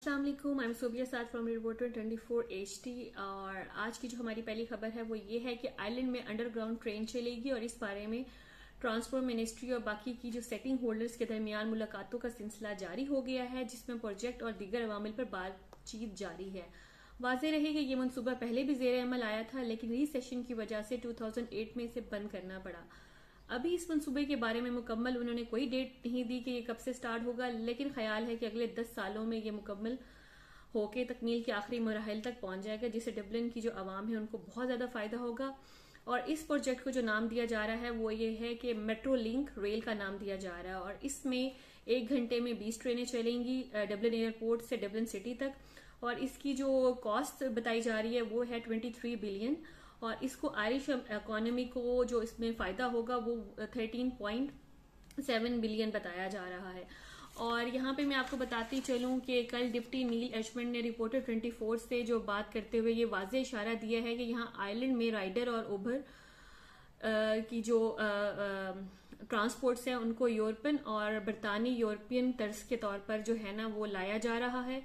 अस्सलाम वालेकुम, I am Sobia Saad from reporter 24 HD। और आज की जो हमारी पहली खबर है वो ये है कि आयरलैंड में अंडरग्राउंड ट्रेन चलेगी और इस बारे में ट्रांसपोर्ट मिनिस्ट्री और बाकी की जो सेटिंग होल्डर्स के दरमियान मुलाकातों का सिलसिला जारी हो गया है, जिसमें प्रोजेक्ट और दीगर अवामिल पर बातचीत जारी है। वाज़ेह रहे कि ये मनसूबा पहले भी ज़ेर अमल आया था, लेकिन रीसेशन की वजह से 2008 में इसे बंद करना पड़ा। अभी इस मंसूबे के बारे में मुकम्मल उन्होंने कोई डेट नहीं दी कि ये कब से स्टार्ट होगा, लेकिन ख्याल है कि अगले 10 सालों में ये मुकम्मल होके तकमील के आखिरी मराहल तक पहुंच जाएगा, जिससे डबलिन की जो आवाम है उनको बहुत ज्यादा फायदा होगा। और इस प्रोजेक्ट को जो नाम दिया जा रहा है वो ये है कि मेट्रो लिंक रेल का नाम दिया जा रहा है और इसमें 1 घंटे में 20 ट्रेनें चलेंगी डबलिन एयरपोर्ट से डबलिन सिटी तक। और इसकी जो कॉस्ट बताई जा रही है वो है 23 बिलियन और इसको आयरिश इकोनॉमी को जो इसमें फायदा होगा वो 13.7 बिलियन बताया जा रहा है। और यहाँ पे मैं आपको बताती चलूं कि कल डिप्टी नील एशमेंट ने रिपोर्टर 24 से जो बात करते हुए ये वाज़ेह इशारा दिया है कि यहाँ आयरलैंड में राइडर और उबर की जो ट्रांसपोर्ट्स हैं उनको यूरोपियन और बरतानी यूरोपियन तर्ज के तौर पर जो है ना वो लाया जा रहा है।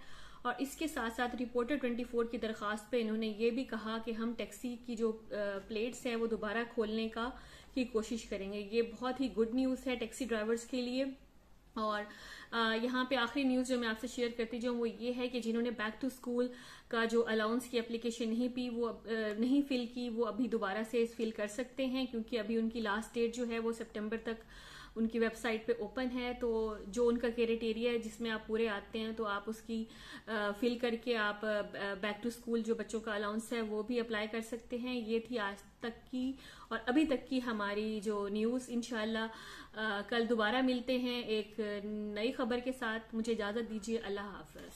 और इसके साथ साथ रिपोर्टर 24 की दरखास्त पे इन्होंने ये भी कहा कि हम टैक्सी की जो प्लेट्स हैं वो दोबारा खोलने की कोशिश करेंगे। ये बहुत ही गुड न्यूज़ है टैक्सी ड्राइवर्स के लिए। और यहाँ पे आखिरी न्यूज जो मैं आपसे शेयर करती जाऊँ वो ये है कि जिन्होंने बैक टू स्कूल का जो अलाउंस की एप्लीकेशन नहीं फिल की वो अभी दोबारा से फिल कर सकते हैं, क्योंकि अभी उनकी लास्ट डेट जो है वो सितंबर तक उनकी वेबसाइट पे ओपन है। तो जो उनका क्राइटेरिया है जिसमें आप पूरे आते हैं तो आप उसकी फिल करके आप बैक टू स्कूल जो बच्चों का अलाउंस है वो भी अप्लाई कर सकते हैं। ये थी आज तक की और अभी तक की हमारी जो न्यूज। इंशाल्लाह कल दोबारा मिलते हैं एक नई खबर के साथ। मुझे इजाजत दीजिए, अल्लाह हाफिज।